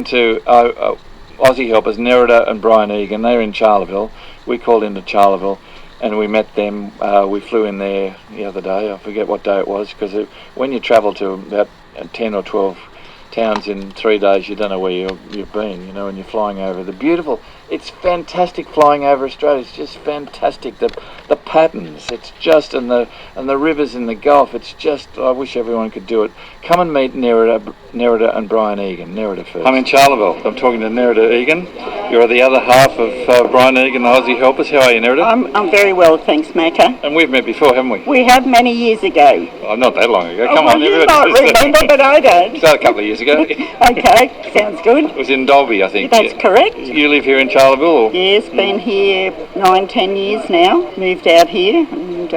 To Aussie Helpers, Nerida and Brian Egan. They're in Charleville. We called into Charleville and we met them. We flew in there the other day. I forget what day it was, because when you travel to about 10 or 12 towns in 3 days, you don't know where you've been, and you're flying over. It's fantastic flying over Australia. It's just fantastic. The patterns, it's just, and the rivers in the Gulf, it's just, I wish everyone could do it. Come and meet Nerida and Brian Egan. Nerida first. I'm in Charleville. I'm talking to Nerida Egan. You're the other half of Brian Egan, the Aussie Helpers. How are you, Nerida? I'm very well, thanks, Macca. And we've met before, haven't we? We have, many years ago. Oh, not that long ago. Come on, you might remember, but I don't. It's a couple of years ago. Okay, sounds good. It was in Dalby, I think. That's correct. You live here in Charleville? Or? Yes, been here 9-10 years now. Moved out here, and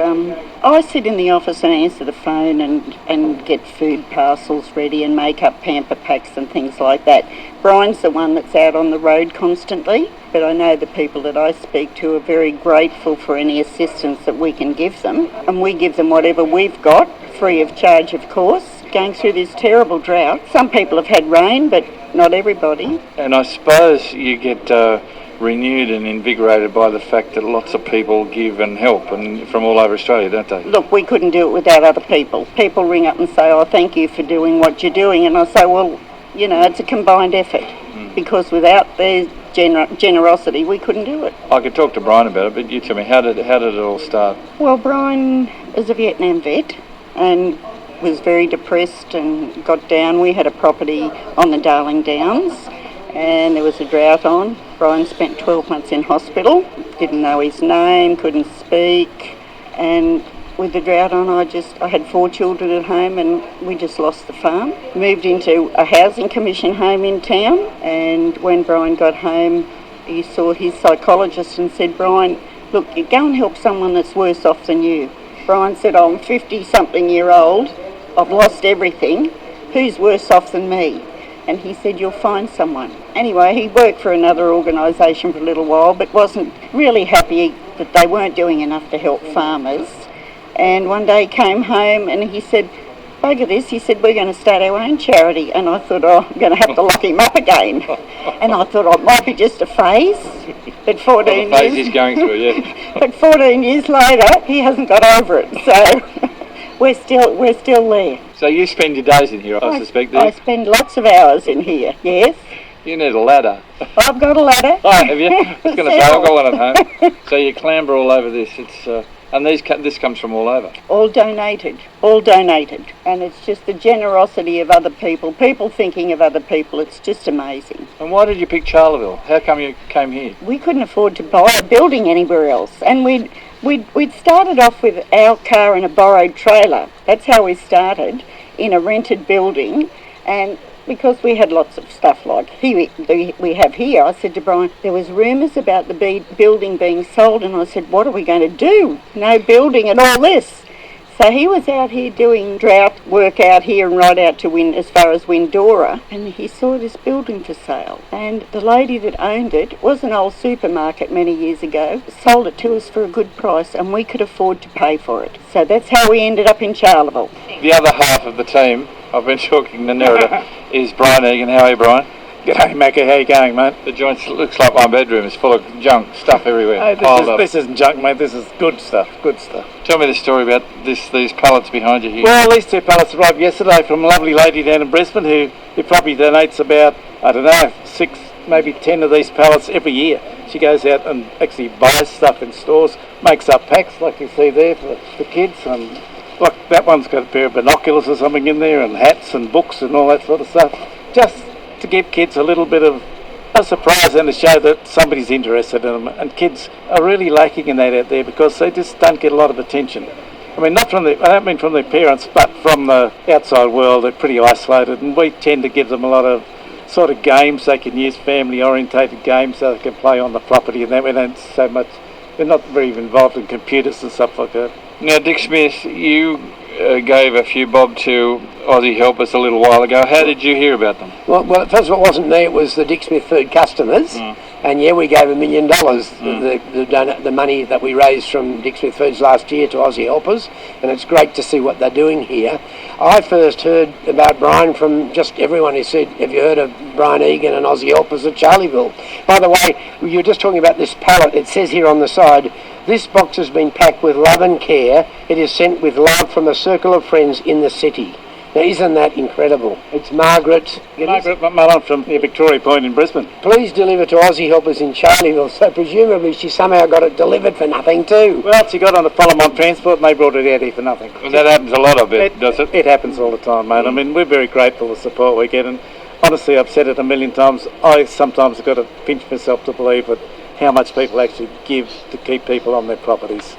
I sit in the office and answer the phone and get food parcels ready and make up pamper packs and things like that. Brian's the one that's out on the road constantly, but I know the people that I speak to are very grateful for any assistance that we can give them, and we give them whatever we've got, free of charge, of course. Going through this terrible drought. Some people have had rain, but not everybody. And I suppose you get renewed and invigorated by the fact that lots of people give and help, and from all over Australia, don't they? Look, we couldn't do it without other people. People ring up and say, oh, thank you for doing what you're doing, and I say, well, it's a combined effort, because without their generosity, we couldn't do it. I could talk to Brian about it, but you tell me, how did it all start? Well, Brian is a Vietnam vet and was very depressed and got down. We had a property on the Darling Downs and there was a drought on. Brian spent 12 months in hospital, didn't know his name, couldn't speak, and with the drought on, I had 4 children at home and we just lost the farm. Moved into a housing commission home in town, and when Brian got home, he saw his psychologist and said, Brian, look, you go and help someone that's worse off than you. Brian said, I'm 50-something year old, I've lost everything, who's worse off than me? And he said, you'll find someone. Anyway, he worked for another organisation for a little while, but wasn't really happy that they weren't doing enough to help farmers. And one day he came home and he said, bugger this, he said, we're going to start our own charity. And I thought, I'm going to have to lock him up again. And I thought, it might be just a phase. But 14 the phase years... he's going through, yeah. But 14 years later, he hasn't got over it. So we're still there. So you spend your days in here, I suspect. I spend lots of hours in here, yes. You need a ladder. I've got a ladder. Oh, have you? I was going to say, I've got one at home. So you clamber all over this. And this comes from all over. All donated. And it's just the generosity of other people thinking of other people. It's just amazing. And why did you pick Charleville? How come you came here? We couldn't afford to buy a building anywhere else. And we'd started off with our car and a borrowed trailer. That's how we started, in a rented building. And because we had lots of stuff like we have here, I said to Brian, there was rumours about the building being sold, and I said, what are we going to do? No building and all this. So he was out here doing drought work out here and right out to as far as Windora, and he saw this building for sale. And the lady that owned it was an old supermarket many years ago, sold it to us for a good price, and we could afford to pay for it. So that's how we ended up in Charleville. The other half of the team, I've been talking to Nerida, is Brian Egan. How are you, Brian? G'day, Macca. How you going, mate? The joint looks like my bedroom is full of junk, stuff everywhere. Hey, this isn't junk, mate. This is good stuff. Tell me the story about these pallets behind you here. Well, these 2 pallets arrived yesterday from a lovely lady down in Brisbane who probably donates about, 6, maybe 10 of these pallets every year. She goes out and actually buys stuff in stores, makes up packs like you see there for kids, and look, that one's got a pair of binoculars or something in there, and hats and books and all that sort of stuff. Just to give kids a little bit of a surprise and to show that somebody's interested in them. And kids are really lacking in that out there because they just don't get a lot of attention. I mean, I don't mean from their parents, but from the outside world. They're pretty isolated, and we tend to give them a lot of sort of games they can use, family-orientated games so they can play on the property, and that we don't so much. They're not very involved in computers and stuff like that. Now, Dick Smith, you gave a few bob to Aussie Helpers a little while ago. How did you hear about them? Well, first of all, it wasn't me, it was the Dick Smith Food customers. And yeah, we gave $1 million, the money that we raised from Dick Smith Foods last year to Aussie Helpers, and it's great to see what they're doing here. I first heard about Brian from just everyone who said, have you heard of Brian Egan and Aussie Helpers at Charlieville? By the way, you were just talking about this pallet. It says here on the side, this box has been packed with love and care. It is sent with love from a circle of friends in the city. Now, isn't that incredible? It's Margaret Mullen from Victoria Point in Brisbane. Please deliver to Aussie Helpers in Charlieville. So presumably she somehow got it delivered for nothing too. Well, she got on the Follow-on transport and they brought it out here for nothing. Well, that happens a lot of it, does it? It happens all the time, mate. I mean, we're very grateful for the support we get, and honestly, I've said it a million times, I sometimes have got to pinch myself to believe that how much people actually give to keep people on their properties.